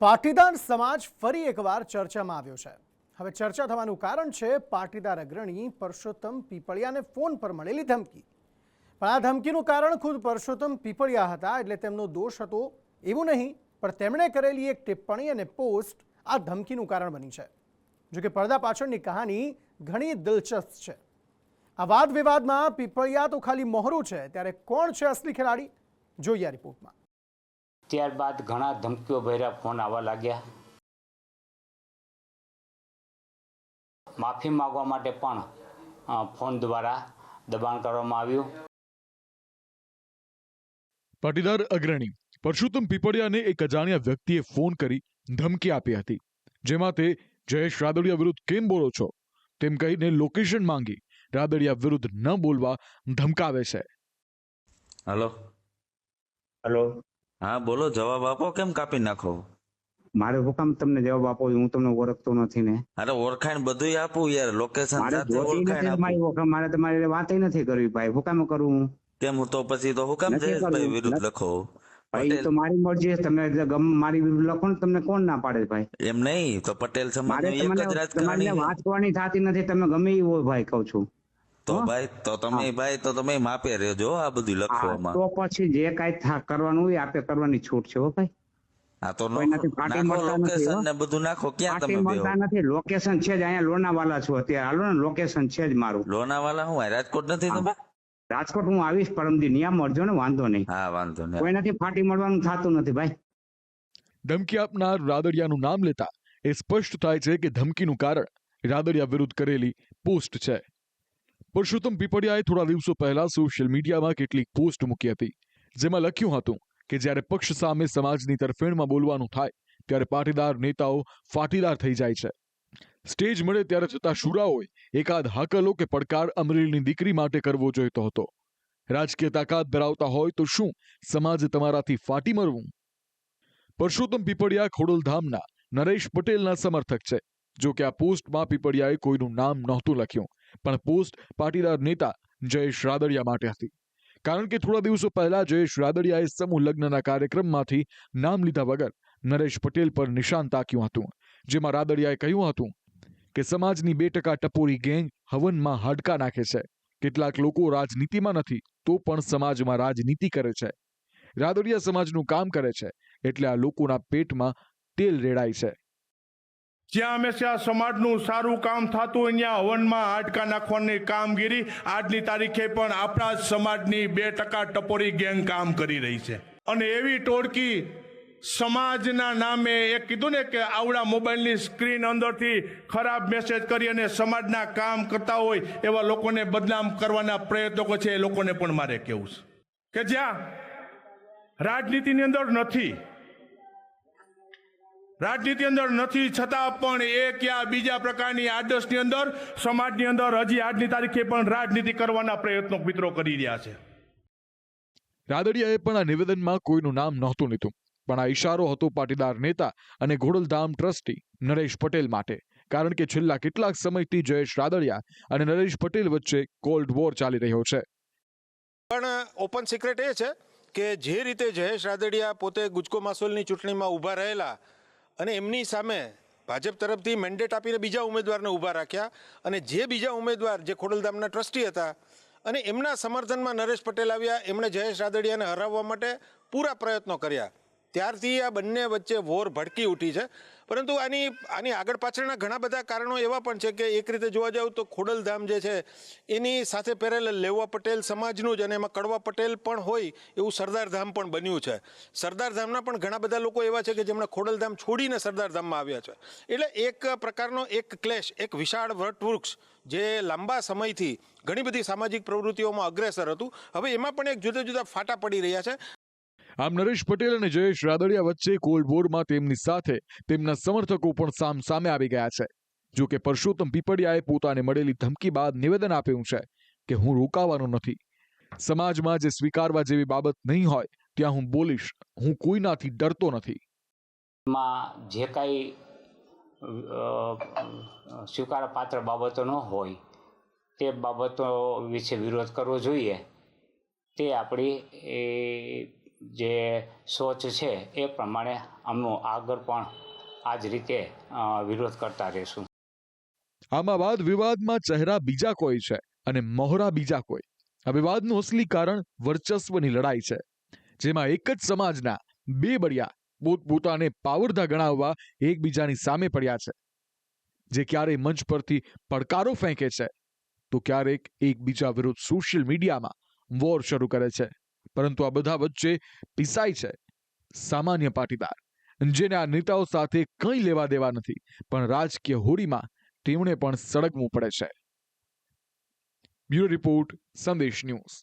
પાટીદાર સમાજ ફરી એકવાર ચર્ચામાં આવ્યો છે। હવે ચર્ચા થવાનું કારણ છે પાટીદાર અગ્રણી પરસોત્તમ પીપળિયાને ફોન પર મળેલી ધમકી। પણ આ ધમકીનું કારણ ખુદ પરસોત્તમ પીપળિયા હતા, એટલે તેમનો દોષ હતો એવું નહીં, પણ તેમણે કરેલી એક ટિપ્પણી અને પોસ્ટ આ ધમકીનું કારણ બની છે। જો કે પડદા પાછળની કહાની ઘણી દિલચસ્પ છે। આ વાદ વિવાદમાં પીપળિયા તો ખાલી મોહરું છે, ત્યારે કોણ છે અસલી ખેલાડી, જોઈએ આ રિપોર્ટમાં। ત્યારબાદ ઘણા ધમકીઓ ભર્યા ફોન આવવા લાગ્યા। માફી માંગવા માટે પણ ફોન દ્વારા દબાણ કરવામાં આવ્યું। પાટીદાર અગ્રણી પરસોત્તમ પીપળિયાને એક અજાણ્યા વ્યક્તિએ ફોન કરી ધમકી આપી હતી, જેમાં તે જયેશ રાદડિયા વિરુદ્ધ કેમ બોલો છો તેમ કહીને લોકેશન માંગી રાદડિયા વિરુદ્ધ ન બોલવા ધમકાવે છે। હેલો હેલો, હા બોલો, જવાબ આપો, કેમ કાપી નાખો? મારે હું કામ તમને જવાબ આપો? હું તમને ઓળખતો નથી ને। અરે ઓળખાણ બધું આપું યાર, લોકેશન મારે સાથે જોતી ઓળખાણ નથી આપું। તમારી ઓળખાણ, મારે તમારી વાત નથી કરવી ભાઈ। હું કામ કરું હું? કેમ તો પછી તો હું કામ નથી જયેશભાઈ કરવું। વિરુદ્ધ લખો? ભાઈ તો મારી મરજી છે, તમે મારી વિરુદ્ધ લખો ને, તમને કોણ ના પાડે ભાઈ? એમ નહીં તો પટેલ સમાજ મારે એક જ તમારે રાજકારણી છે। વાત કરવાની થતી નથી, તમે ગમે એ હોય ભાઈ, કહું છું। તો ભાઈ તો તમે માપે રહેજો આ બધું હા, લખવામાં। તો પછી જે કાંઈ કરવાનું હોય આપે કરવાની છૂટ છે હો ભાઈ। હા તો કોઈનાથી ફાટી નાખો મળતા નથી લોકેશન હો। ને બધું નાખો। ક્યાં ફાટી તમે મળતા બેહો? નથી, લોકેશન છે જ અહીંયા લોનાવાલા છું અત્યારે, હાલો ને, લોકેશન છે જ મારું। લોનાવાલા હું રાજકોટ નથી તમે? રાજકોટ હું આવીશ પરમદી, ન્યા મળજો ને, વાંધો નહીં। હા વાંધો નહીં। કોઈનાથી ફાટી મળવાનું થતું નથી ભાઈ। ધમકી આપનાર રાદડિયાનું નામ લેતા એ સ્પષ્ટ થાય છે કે ધમકીનું કારણ રાદડિયા વિરુદ્ધ કરેલી પોસ્ટ છે। પરસોત્તમ પીપળિયાએ થોડા દિવસો પહેલા સોશિયલ મીડિયામાં કેટલીક પોસ્ટ મૂકી હતી, જેમાં લખ્યું હતું કે જ્યારે પક્ષ સામે સમાજની તરફેણમાં બોલવાનું થાય ત્યારે પાટીદાર નેતાઓ ફાટીદાર થઈ જાય છે। સ્ટેજ મળે ત્યારે જતા શુરાઓએ એકાદ હાકલો કે પડકાર અમરેલીની દીકરી માટે કરવો જોઈતો હતો। રાજકીય તાકાત ધરાવતા હોય તો શું સમાજે તમારાથી ફાટી મરવું? પરસોત્તમ પીપળિયા ખોડલધામના નરેશ પટેલના સમર્થક છે। જો કે આ પોસ્ટમાં પીપળિયાએ કોઈનું નામ નહોતું લખ્યું, પણ પોસ્ટ પાટીદાર નેતા જયેશ રાદડિયા માટે હતી, કારણ કે થોડા દિવસો પહેલા જયેશ રાદડિયાએ સમૂહ લગ્નના કાર્યક્રમમાંથી નામ લીધા વગર નરેશ પટેલ પર નિશાન તાક્યું હતું, જેમાં રાદડિયાએ કહ્યું હતું કે સમાજની 2% ટપોરી ગેંગ હવનમાં હાડકા નાખે છે। કેટલાક લોકો રાજનીતિમાં નથી તો પણ સમાજમાં રાજનીતિ કરે છે। રાદડિયા સમાજનું કામ કરે છે, એટલે આ લોકોના પેટમાં તેલ રેડાય છે। જ્યાં હંમેશા સમાજનું સારું કામ થતું હોય ત્યાં હવનમાં હાડકા નાખવાની કામગીરી આજની તારીખે પણ આપણા જ સમાજની 2% ટપોરી ગેંગ કામ કરી રહી છે। અને એવી ટોળકી સમાજના નામે એક કીધું ને કે આવડા મોબાઈલની સ્ક્રીન અંદરથી ખરાબ મેસેજ કરી અને સમાજના કામ કરતા હોય એવા લોકોને બદનામ કરવાના પ્રયત્નો છે। એ લોકોને પણ મારે કહેવું છે કે જ્યાં રાજનીતિની અંદર નથી, રાજનીતિ અંદર નથી છતાં પણ એક યા બીજા પ્રકારની આદર્શની અંદર સમાજની અંદર હજી આજની તારીખે પણ રાજનીતિ કરવાના પ્રયત્નો મિત્રો કરી રહ્યા છે। રાદડિયાએ પણ આ નિવેદનમાં કોઈનું નામ નહોતું લીધું, પણ આ ઈશારો હતો પાટીદાર નેતા અને ઘોડલધામ ટ્રસ્ટી નરેશ પટેલ માટે, કારણ કે છેલ્લા કેટલાક સમયથી જયેશ રાદડિયા અને નરેશ પટેલ વચ્ચે કોલ્ડ વોર ચાલી રહ્યો છે। પણ ઓપન સિક્રેટ એ છે કે જે રીતે જયેશ રાદડિયા પોતે ગુજકો માસોલની ચૂંટણીમાં ઊભા રહેલા અને એમની સામે ભાજપ તરફથી મેન્ડેટ આપીને બીજા ઉમેદવારને ઊભા રાખ્યા, અને જે બીજા ઉમેદવાર જે ખોડલધામના ટ્રસ્ટી હતા અને એમના સમર્થનમાં નરેશ પટેલ આવ્યા, એમણે જયેશ રાદડિયાને હરાવવા માટે પૂરા પ્રયત્નો કર્યા। ત્યારથી આ બંને વચ્ચે વોર ભડકી ઉઠી છે। પરંતુ આની આગળ પાછળના ઘણા બધા કારણો એવા પણ છે કે એક રીતે જોવા જાવ તો ખોડલધામ જે છે એની સાથે પેરેલલ લેવા પટેલ સમાજનું જ, અને એમાં કડવા પટેલ પણ હોય એવું સરદારધામ પણ બન્યું છે। સરદારધામના પણ ઘણા બધા લોકો એવા છે કે જેમણે ખોડલધામ છોડીને સરદારધામમાં આવ્યા છે। એટલે એક પ્રકારનો એક ક્લેશ, એક વિશાળ વટવૃક્ષ જે લાંબા સમયથી ઘણી બધી સામાજિક પ્રવૃત્તિઓમાં અગ્રેસર હતું, હવે એમાં પણ એક જુદા જુદા ફાટા પડી રહ્યા છે। આમ નરેશ પટેલ અને જયેશ રાદડિયા વચ્ચે કોલ્ડ વોરમાં તેમની સાથે તેમના સમર્થકો પણ સામસામે આવી ગયા છે। જો કે પરસોત્તમ પીપળિયાએ પોતાને મળેલી ધમકી બાદ નિવેદન આપ્યું છે કે હું રોકાવાનો નથી। સમાજમાં જે સ્વીકારવા જેવી બાબત નહીં હોય ત્યાં હું બોલીશ, હું કોઈનાથી ડરતો નથી। માં જે કાંઈ સ્વીકારપાત્ર બાબતો ન હોય તે બાબતો વિશે વિરોધ કરવો જોઈએ, તે આપણી જે સોચ છે એ પ્રમાણે અમે આગળ પણ આ જ રીતે વિરોધ કરતા રહીશું. આમાં વાદ વિવાદમાં ચહેરા બીજા કોઈ છે અને મોહરા બીજા કોઈ. આ વિવાદનું અસલી કારણ વર્ચસ્વની લડાઈ છે, જેમાં એક જ સમાજના બે બળિયા પોતપોતાને પાવરધા ગણાવવા એકબીજાની સામે પડ્યા છે, જે ક્યારેય મંચ પરથી પડકારો ફેંકે છે તો ક્યારેક એકબીજા વિરુદ્ધ સોશિયલ મીડિયામાં વોર શરૂ કરે છે. પરંતુ આ બધા વચ્ચે પીસાય છે સામાન્ય પાટીદાર, જેને આ નેતાઓ સાથે કંઈ લેવા દેવા નથી, પણ રાજકીય હોડીમાં તેમણે પણ સળગવું પડે છે. બ્યુરો રિપોર્ટ, સંદેશ ન્યૂઝ.